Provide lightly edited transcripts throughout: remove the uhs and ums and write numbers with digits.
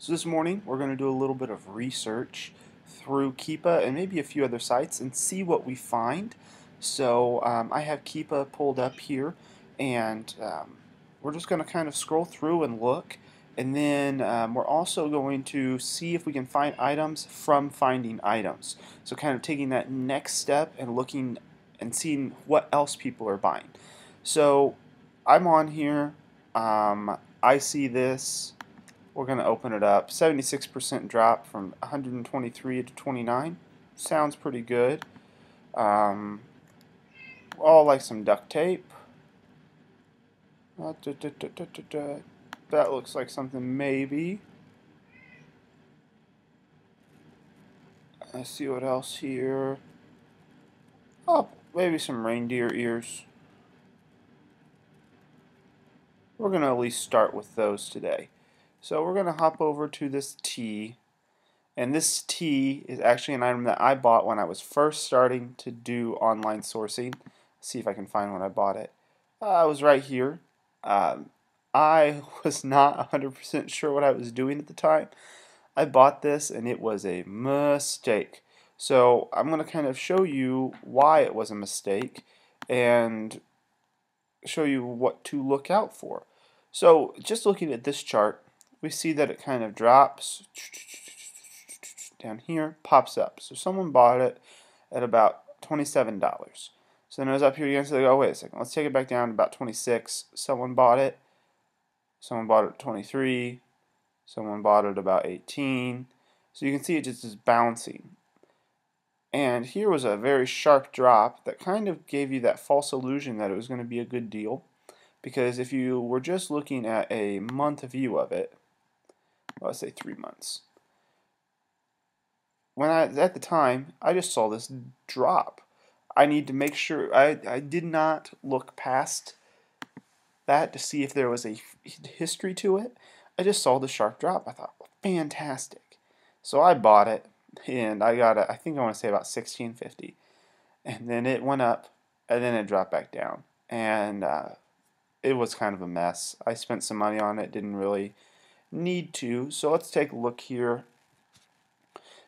So this morning we're going to do a little bit of research through Keepa and maybe a few other sites and see what we find. So I have Keepa pulled up here, and we're just going to kind of scroll through and look, and then we're also going to see if we can find items from finding items. So kind of taking that next step and looking and seeing what else people are buying. So I'm on here. I see this. We're going to open it up. 76% drop from 123 to 29. Sounds pretty good. All like some duct tape. That looks like something maybe. Let's see what else here. Oh, maybe some reindeer ears. We're going to at least start with those today. So we're going to hop over to this tea. And this tea is actually an item that I bought when I was first starting to do online sourcing. Let's see if I can find when I bought it. I was right here. I was not 100% sure what I was doing at the time. I bought this and it was a mistake. So I'm going to kind of show you why it was a mistake and show you what to look out for. So just looking at this chart, we see that it kind of drops down here, pops up. So someone bought it at about $27. So then it was up here again, so they go, oh, wait a second, let's take it back down to about 26. Someone bought it. Someone bought it at 23. Someone bought it about 18. So you can see it just is bouncing. And here was a very sharp drop that kind of gave you that false illusion that it was going to be a good deal. Because if you were just looking at a month view of it, well, let's say 3 months. At the time, I just saw this drop. I need to make sure, I did not look past that to see if there was a history to it. I just saw the sharp drop. I thought, fantastic. So I bought it, and I got it, I think I want to say about $16.50. And then it went up, and then it dropped back down. And it was kind of a mess. I spent some money on it, didn't really need to. So let's take a look here.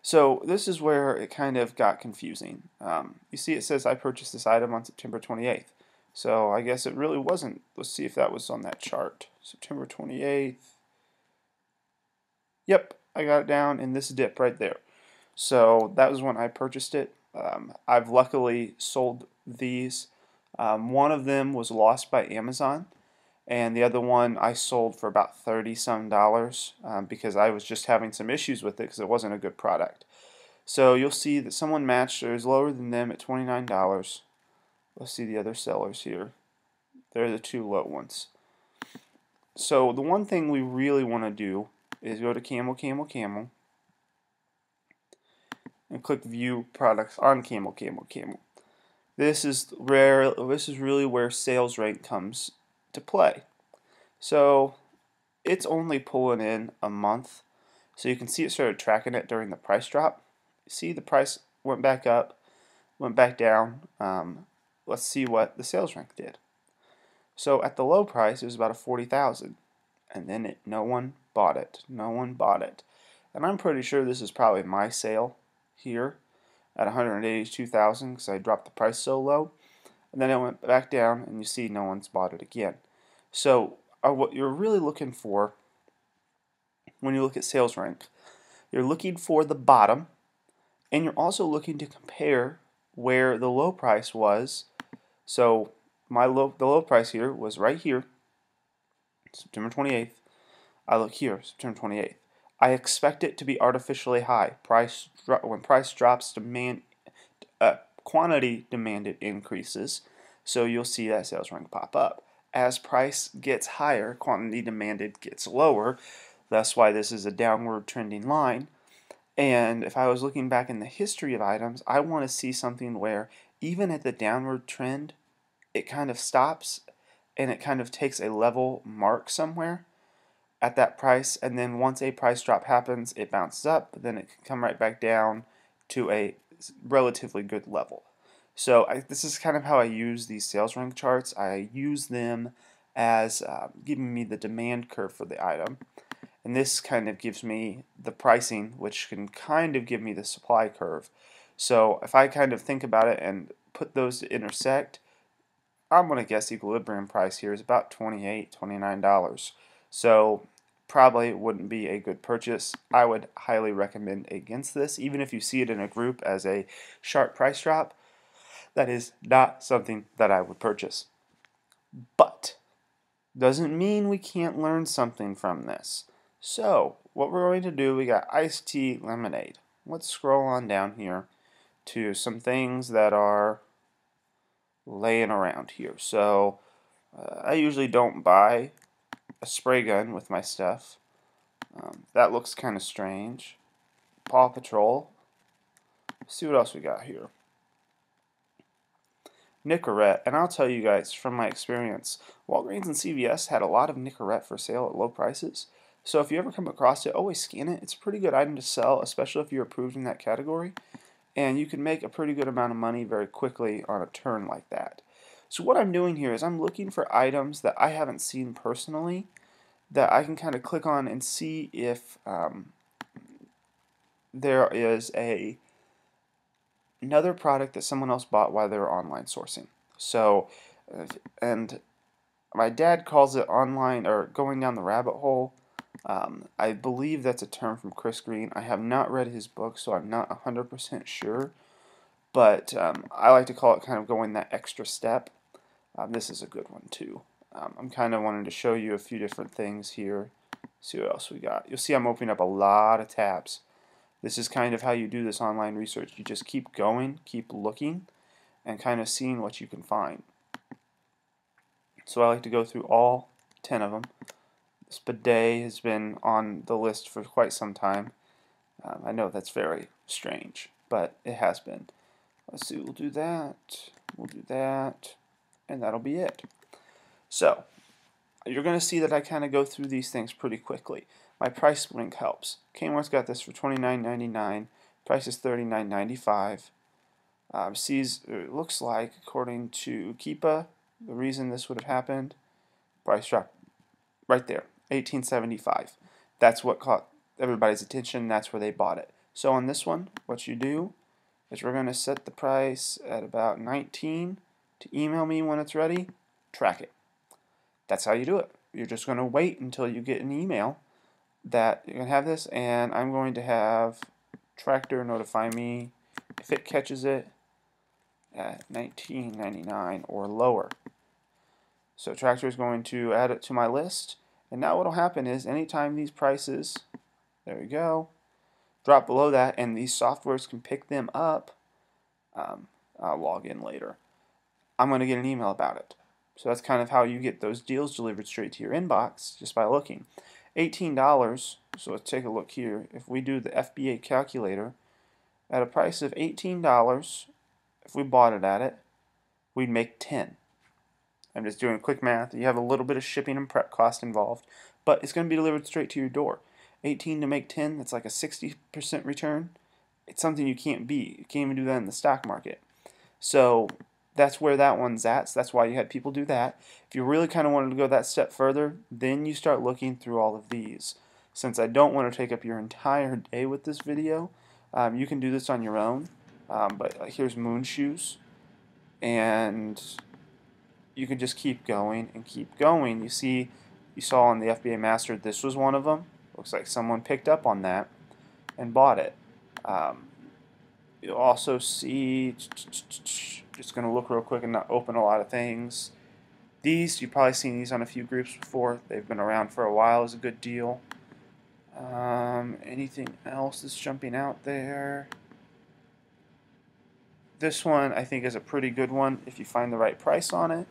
So this is where it kind of got confusing. You see it says I purchased this item on September 28th. So I guess it really wasn't. Let's see if that was on that chart. September 28th. Yep, I got it down in this dip right there. So that was when I purchased it. I've luckily sold these. One of them was lost by Amazon, and the other one I sold for about $30-some because I was just having some issues with it because it wasn't a good product. So you'll see that someone matched or is lower than them at $29. Let's see the other sellers here. They're the two low ones. So the one thing we really want to do is go to Camel, Camel, Camel, and click View Products on Camel, Camel, Camel. This is really where sales rank comes to play. So it's only pulling in a month. So you can see it started tracking it during the price drop. See the price went back up, went back down. Let's see what the sales rank did. So at the low price, it was about a 40,000, and then no one bought it. No one bought it, and I'm pretty sure this is probably my sale here at 182,000 because I dropped the price so low, and then it went back down, and you see no one's bought it again. So what you're really looking for when you look at sales rank, you're looking for the bottom, and you're also looking to compare where the low price was. So the low price here was right here, September 28th. I look here, September 28th. I expect it to be artificially high. When price drops, quantity demanded increases, so you'll see that sales rank pop up. As price gets higher, quantity demanded gets lower. That's why this is a downward trending line. And if I was looking back in the history of items, I want to see something where even at the downward trend, it kind of stops and it kind of takes a level mark somewhere at that price, and then once a price drop happens, it bounces up, then it can come right back down to a relatively good level. So this is kind of how I use these sales rank charts. I use them as giving me the demand curve for the item, and this kind of gives me the pricing, which can kind of give me the supply curve. So if I kind of think about it and put those to intersect, I'm going to guess equilibrium price here is about $28, $29. So probably wouldn't be a good purchase. I would highly recommend against this, even if you see it in a group as a sharp price drop. That is not something that I would purchase. But doesn't mean we can't learn something from this. So what we're going to do, we got iced tea lemonade. Let's scroll on down here to some things that are laying around here. So I usually don't buy a spray gun with my stuff. That looks kind of strange. Paw Patrol. Let's see what else we got here. Nicorette, and I'll tell you guys from my experience, Walgreens and CVS had a lot of Nicorette for sale at low prices. So if you ever come across it, always scan it. It's a pretty good item to sell, especially if you're approved in that category. And you can make a pretty good amount of money very quickly on a turn like that. So what I'm doing here is I'm looking for items that I haven't seen personally that I can kind of click on and see if there is another product that someone else bought while they were online sourcing. So, and my dad calls it online or going down the rabbit hole. I believe that's a term from Chris Green. I have not read his book, so I'm not 100% sure. But I like to call it kind of going that extra step. This is a good one too. I'm kind of wanting to show you a few different things here. See what else we got. You'll see I'm opening up a lot of tabs. This is kind of how you do this online research. You just keep going, keep looking, and kind of seeing what you can find. So I like to go through all 10 of them. This bidet has been on the list for quite some time. I know that's very strange, but it has been. Let's see, we'll do that, and that'll be it. So, you're going to see that I kind of go through these things pretty quickly. My price link helps. Kmart's got this for $29.99. Price is $39.95. It looks like, according to Keepa, the reason this would have happened, price drop right there, $18.75. That's what caught everybody's attention. That's where they bought it. So on this one, what you do is we're going to set the price at about $19 to email me when it's ready. Track it. That's how you do it. You're just going to wait until you get an email that you're going to have this, and I'm going to have Tractor notify me if it catches it at $19.99 or lower. So Tractor is going to add it to my list, and now what will happen is anytime these prices, there we go, drop below that and these softwares can pick them up, I'll log in later, I'm going to get an email about it. So that's kind of how you get those deals delivered straight to your inbox, just by looking. $18, so let's take a look here. If we do the Fba Calculator, at a price of $18, if we bought it at it, we'd make 10. I'm just doing quick math. You have a little bit of shipping and prep cost involved, but it's going to be delivered straight to your door. 18 to make 10, that's like a 60% return. It's something you can't beat. You can't even do that in the stock market. So that's where that one's at. So that's why you had people do that. If you really kind of wanted to go that step further, then you start looking through all of these. Since I don't want to take up your entire day with this video, you can do this on your own. But here's moon shoes, and you can just keep going and keep going. You saw on the FBA Master, this was one of them. Looks like someone picked up on that and bought it. You'll also see, just going to look real quick and not open a lot of things. These, you've probably seen these on a few groups before. They've been around for a while, is a good deal. Anything else that's jumping out there? This one I think is a pretty good one if you find the right price on it.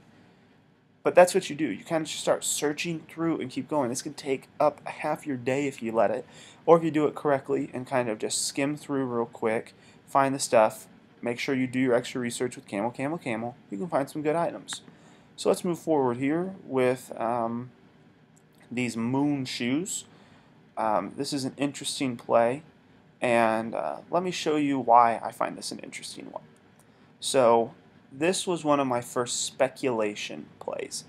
But that's what you do. You kind of just start searching through and keep going. This can take up half your day if you let it. Or if you do it correctly and kind of just skim through real quick, find the stuff, make sure you do your extra research with camel, camel, camel. You can find some good items. So let's move forward here with these moon shoes. This is an interesting play. And let me show you why I find this an interesting one. So this was one of my first speculation plays,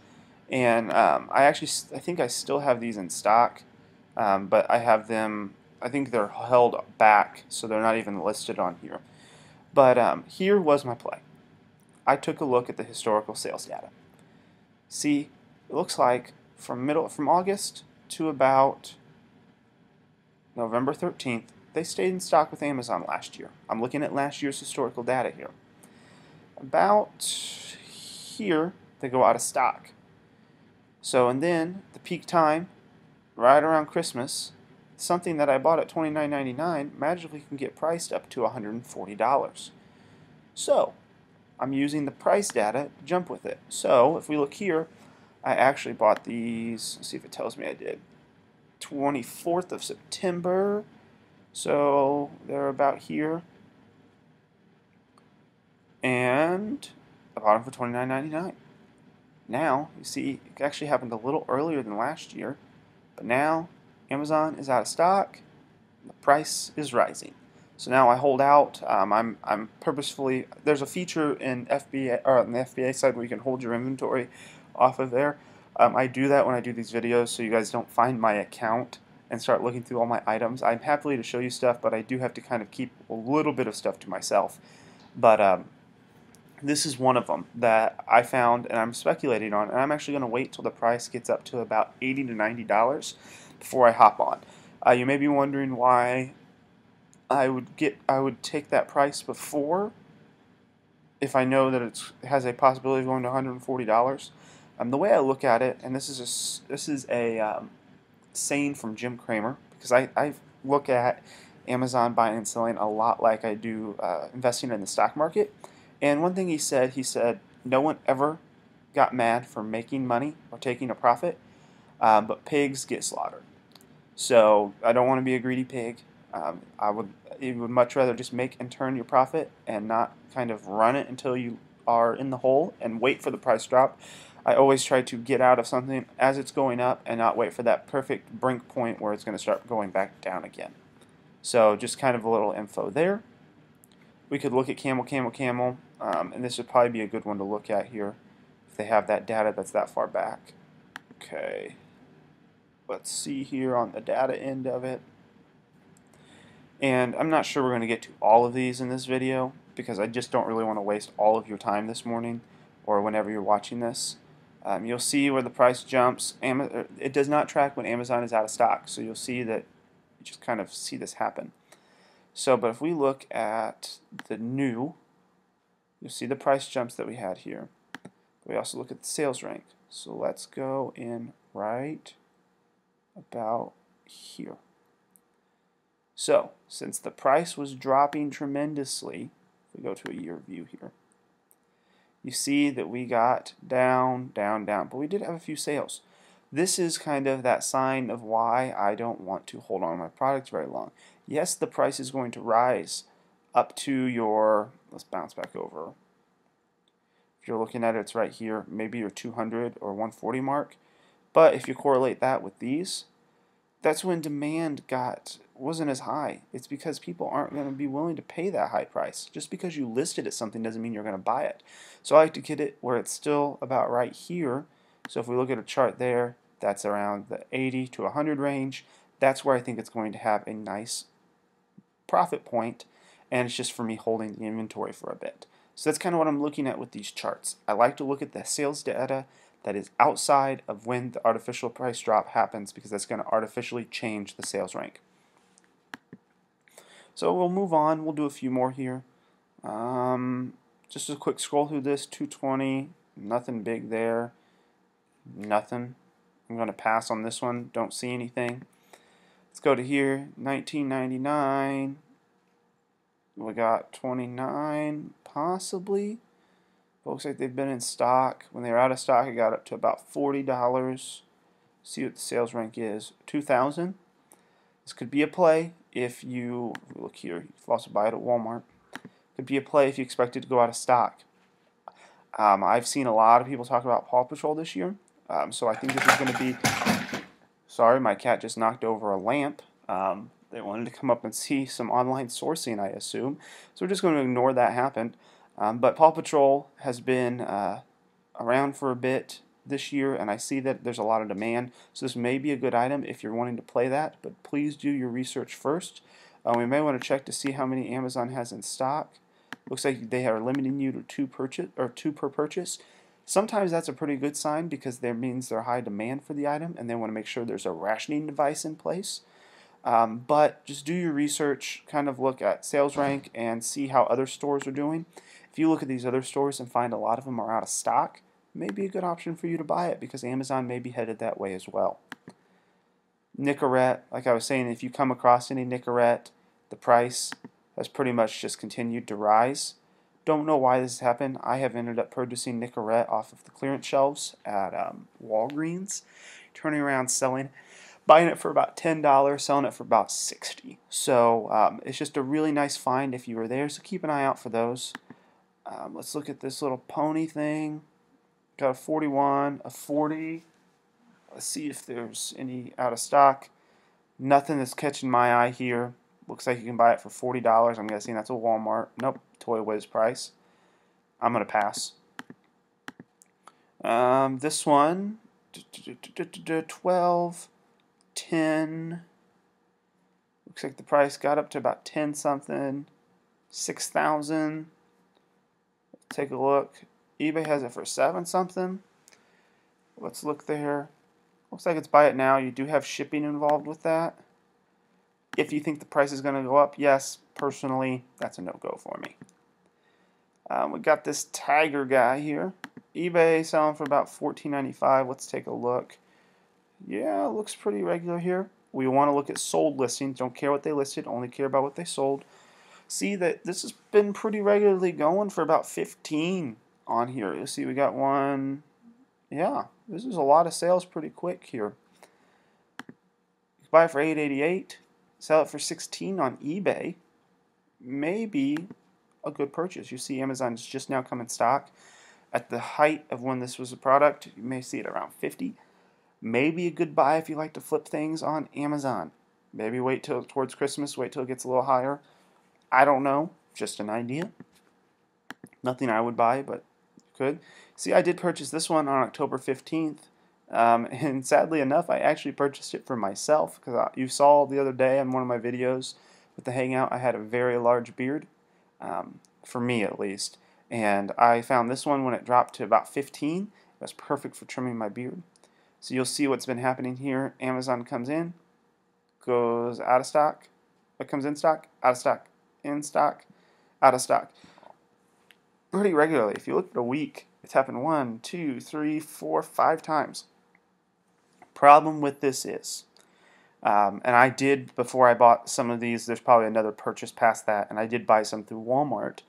and I think I still have these in stock. but I have them, I think they're held back, so they're not even listed on here. But here was my play. I took a look at the historical sales data. See, it looks like from August to about November 13th, they stayed in stock with Amazon last year. I'm looking at last year's historical data here. About here, they go out of stock. So, and then the peak time, right around Christmas, something that I bought at $29.99 magically can get priced up to $140. So, I'm using the price data to jump with it. So, if we look here, I actually bought these, let's see if it tells me I did, 24th of September, so they're about here, and I bought them for $29.99. Now, you see, it actually happened a little earlier than last year, but now Amazon is out of stock, the price is rising. So now I hold out. I'm purposefully, there's a feature in FBA, or on the FBA side, where you can hold your inventory off of there. I do that when I do these videos so you guys don't find my account and start looking through all my items. I'm happy to show you stuff, but I do have to kind of keep a little bit of stuff to myself. But this is one of them that I found and I'm speculating on, and I'm actually going to wait till the price gets up to about $80 to $90 before I hop on. You may be wondering why I would take that price before if I know that it has a possibility of going to $140. The way I look at it, and this is a saying from Jim Cramer, because I look at Amazon buying and selling a lot like I do investing in the stock market. And one thing he said, no one ever got mad for making money or taking a profit, but pigs get slaughtered. So I don't want to be a greedy pig. You would much rather just make and turn your profit and not kind of run it until you are in the hole and wait for the price drop. I always try to get out of something as it's going up and not wait for that perfect brink point where it's going to start going back down again. So just kind of a little info there. We could look at camel, and this would probably be a good one to look at here if they have that data that's that far back. Okay, let's see here on the data end of it. And I'm not sure we're going to get to all of these in this video because I just don't really want to waste all of your time this morning or whenever you're watching this. You'll see where the price jumps. It does not track when Amazon is out of stock, so you'll see that you just kind of see this happen. So, but if we look at the new, you'll see the price jumps that we had here. We also look at the sales rank. So let's go in right about here. So, since the price was dropping tremendously, if we go to a year view here, you see that we got down, but we did have a few sales. This is kind of that sign of why I don't want to hold on to my products very long. Yes, the price is going to rise up to your, let's bounce back over. If you're looking at it, it's right here, maybe your 200 or 140 mark. But if you correlate that with these, that's when demand wasn't as high. It's because people aren't going to be willing to pay that high price. Just because you listed at something doesn't mean you're going to buy it. So I like to get it where it's still about right here. So if we look at a chart there, that's around the 80 to 100 range. That's where I think it's going to have a nice profit point, and it's just for me holding the inventory for a bit. So that's kind of what I'm looking at with these charts. I like to look at the sales data that is outside of when the artificial price drop happens, because that's going to artificially change the sales rank. So we'll move on. We'll do a few more here. Just a quick scroll through this. 220, nothing big there. Nothing. I'm going to pass on this one. Don't see anything. Let's go to here. 1999. We got 29, possibly. Looks like they've been in stock. When they were out of stock, it got up to about $40. See what the sales rank is. 2,000. This could be a play if you look here. You can also buy it at Walmart. Could be a play if you expect it to go out of stock. I've seen a lot of people talk about Paw Patrol this year, so I think this is going to be. Sorry, my cat just knocked over a lamp. They wanted to come up and see some online sourcing, I assume. So we're just going to ignore that happened. But Paw Patrol has been around for a bit. this year, and I see that there's a lot of demand. So this may be a good item if you're wanting to play that, but please do your research first. We may want to check to see how many Amazon has in stock. Looks like they are limiting you to two per purchase. Sometimes that's a pretty good sign because that means they're high demand for the item, and they want to make sure there's a rationing device in place. But just do your research, kind of look at sales rank and see how other stores are doing. If you look at these other stores and find a lot of them are out of stock, it may be a good option for you to buy it because Amazon may be headed that way as well. Nicorette, like I was saying, if you come across any Nicorette, the price has pretty much just continued to rise. Don't know why this has happened. I have ended up purchasing Nicorette off of the clearance shelves at Walgreens, turning around selling, buying it for about $10, selling it for about $60. So it's just a really nice find if you were there. So keep an eye out for those. Let's look at this little pony thing. Got a 41, a 40. Let's see if there's any out of stock. Nothing that's catching my eye here. Looks like you can buy it for $40. I'm guessing that's a Walmart. Nope, Toy Wiz price. I'm going to pass. This one, 12, 10. Looks like the price got up to about 10 something. 6,000. Take a look. eBay has it for 7 something. Let's look there. Looks like it's buy it now. You do have shipping involved with that. If you think the price is going to go up, yes, personally, that's a no-go for me. We got this Tiger guy here. eBay selling for about $14.95. Let's take a look. Yeah, it looks pretty regular here. We want to look at sold listings. Don't care what they listed, only care about what they sold. See that this has been pretty regularly going for about 15 on here. You'll see we got one. Yeah, this is a lot of sales pretty quick here. You can buy it for $8.88, sell it for $16 on eBay. Maybe a good purchase. You see Amazon's just now come in stock. At the height of when this was a product, you may see it around 50. Maybe a good buy if you like to flip things on Amazon. Maybe wait till towards Christmas, wait till it gets a little higher. I don't know, just an idea. Nothing I would buy, but you could. See, I did purchase this one on October 15th, and sadly enough, I actually purchased it for myself, because you saw the other day on one of my videos with the Hangout, I had a very large beard, for me at least, and I found this one when it dropped to about 15. It was perfect for trimming my beard. So you'll see what's been happening here. Amazon comes in, goes out of stock, it comes in stock, out of stock, in stock, out of stock. Pretty regularly. If you look at a week, it's happened 1, 2, 3, 4, 5 times. Problem with this is, and I did, before I bought some of these, there's probably another purchase past that, and I did buy some through Walmart.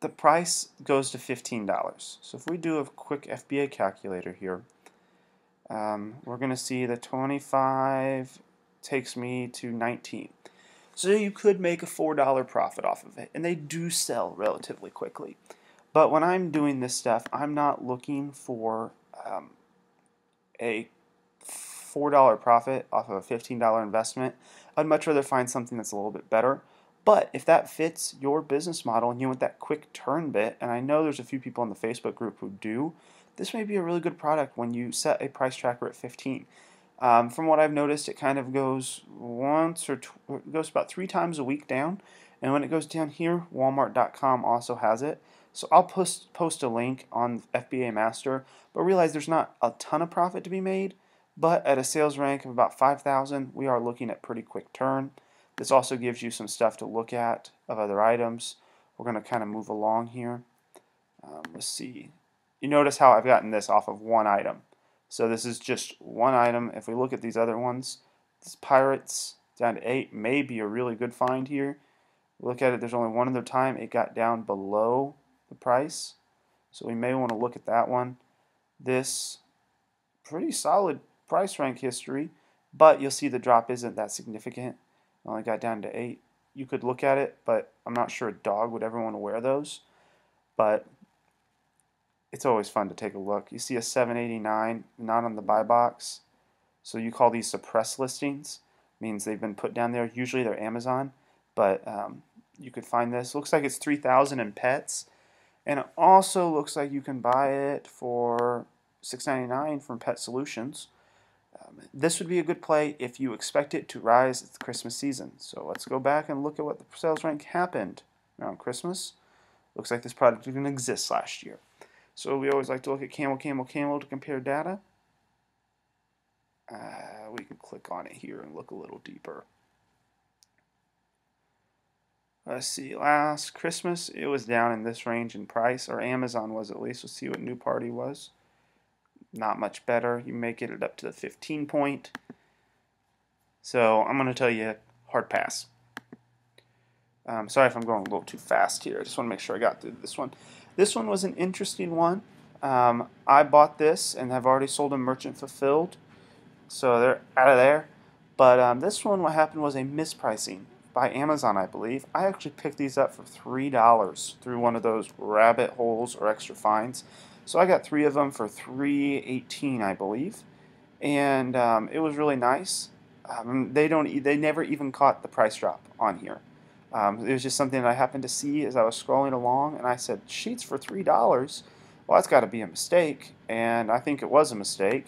The price goes to $15. So if we do a quick FBA calculator here, we're going to see the 25 takes me to 19. So you could make a $4 profit off of it, and they do sell relatively quickly. But when I'm doing this stuff, I'm not looking for a $4 profit off of a $15 investment. I'd much rather find something that's a little bit better. But if that fits your business model and you want that quick turn bit, and I know there's a few people in the Facebook group who do, this may be a really good product when you set a price tracker at 15. From what I've noticed, it kind of goes it goes about 3 times a week down, and when it goes down here, Walmart.com also has it. So I'll post a link on FBA Master, but realize there's not a ton of profit to be made, but at a sales rank of about 5,000, we are looking at pretty quick turn. This also gives you some stuff to look at of other items. We're going to kind of move along here. Let's see. You notice how I've gotten this off of one item. So this is just one item. If we look at these other ones, this Pirates down to 8 may be a really good find here. Look at it, there's only one other time it got down below the price. So we may want to look at that one. This pretty solid price rank history, but you'll see the drop isn't that significant. It only got down to 8. You could look at it, but I'm not sure a dog would ever want to wear those. But it's always fun to take a look. You see a 789 not on the buy box. So you call these suppressed listings. Means they've been put down there. Usually they're Amazon, but you could find this. Looks like it's 3,000 in pets. And it also looks like you can buy it for $6.99 from Pet Solutions. This would be a good play if you expect it to rise at the Christmas season. So let's go back and look at what the sales rank happened around Christmas. Looks like this product didn't exist last year. So we always like to look at camel, camel, camel to compare data. We can click on it here and look a little deeper. Let's see, last Christmas it was down in this range in price, or Amazon was at least. Let's see what New Party was. Not much better. You may get it up to the 15 point. So I'm going to tell you, hard pass. Sorry if I'm going a little too fast here. I just want to make sure I got through this one. This one was an interesting one. I bought this and have already sold them merchant fulfilled. So they're out of there. But this one, what happened was a mispricing by Amazon, I believe. I actually picked these up for $3 through one of those rabbit holes or extra fines. So I got 3 of them for $3.18, I believe. And it was really nice. They never even caught the price drop on here. It was just something that I happened to see as I was scrolling along, and I said, sheets for $3? Well, that's got to be a mistake, and I think it was a mistake.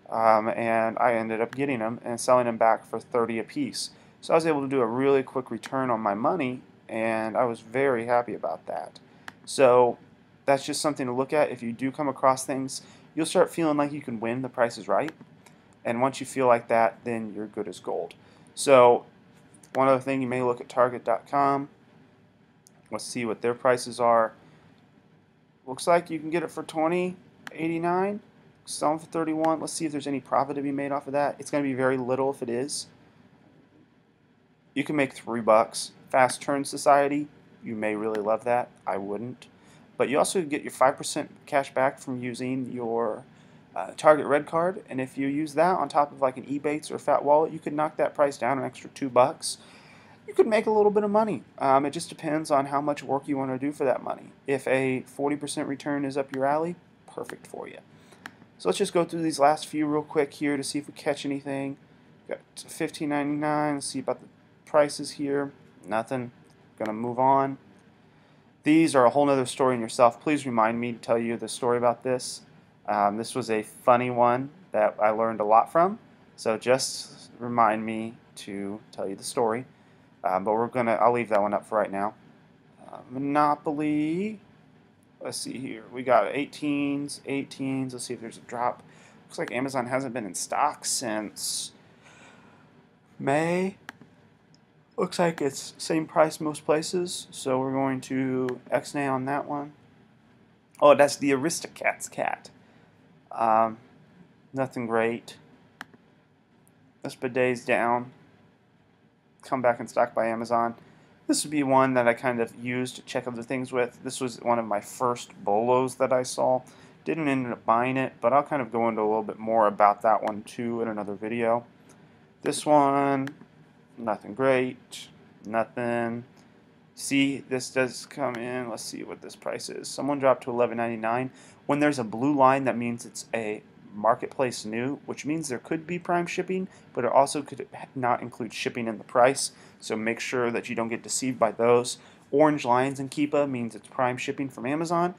And I ended up getting them and selling them back for 30 a piece. So I was able to do a really quick return on my money, and I was very happy about that. So that's just something to look at. If you do come across things, you'll start feeling like you can win, the price is right. And once you feel like that, then you're good as gold. So one other thing, you may look at Target.com. Let's see what their prices are. Looks like you can get it for $20.89. Sell them for $31. Let's see if there's any profit to be made off of that. It's going to be very little if it is. You can make $3. Fast Turn Society, you may really love that. I wouldn't. But you also get your 5% cash back from using your Target Red Card, and if you use that on top of like an Ebates or Fat Wallet, you could knock that price down an extra $2. You could make a little bit of money. It just depends on how much work you want to do for that money. If a 40% return is up your alley, perfect for you. So let's just go through these last few real quick here to see if we catch anything. Got $15.99. Let's see about the prices here. Nothing. Gonna move on. These are a whole nother story in yourself. Please remind me to tell you the story about this. This was a funny one that I learned a lot from. So just remind me to tell you the story. But I'll leave that one up for right now. Monopoly. Let's see here. We got 18s, 18s. Let's see if there's a drop. Looks like Amazon hasn't been in stock since May. Looks like it's same price most places. So we're going to X-nay on that one. Oh, that's the Aristocats cat. Nothing great. This bidet's down. Come back in stock by Amazon. This would be one that I kind of used to check other things with. This was one of my first bolos that I saw. Didn't end up buying it, but I'll kind of go into a little bit more about that one too in another video. This one, nothing great. Nothing. See, this does come in. Let's see what this price is. Someone dropped to $11.99. When there's a blue line, that means it's a marketplace new, which means there could be Prime shipping, but it also could not include shipping in the price. So make sure that you don't get deceived by those. Orange lines in Keepa means it's Prime shipping from Amazon.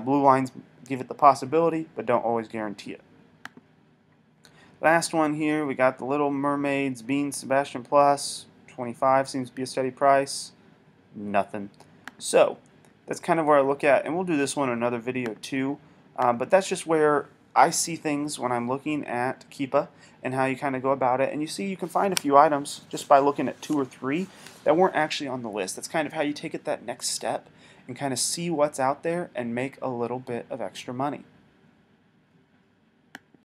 Blue lines give it the possibility, but don't always guarantee it. Last one here, we got the Little Mermaids Bean Sebastian Plus. 25 seems to be a steady price. Nothing. So that's kind of where I look at, and we'll do this one in another video too. But that's just where I see things when I'm looking at Keepa and how you kind of go about it. And you see you can find a few items just by looking at 2 or 3 that weren't actually on the list. That's kind of how you take it that next step and kind of see what's out there and make a little bit of extra money.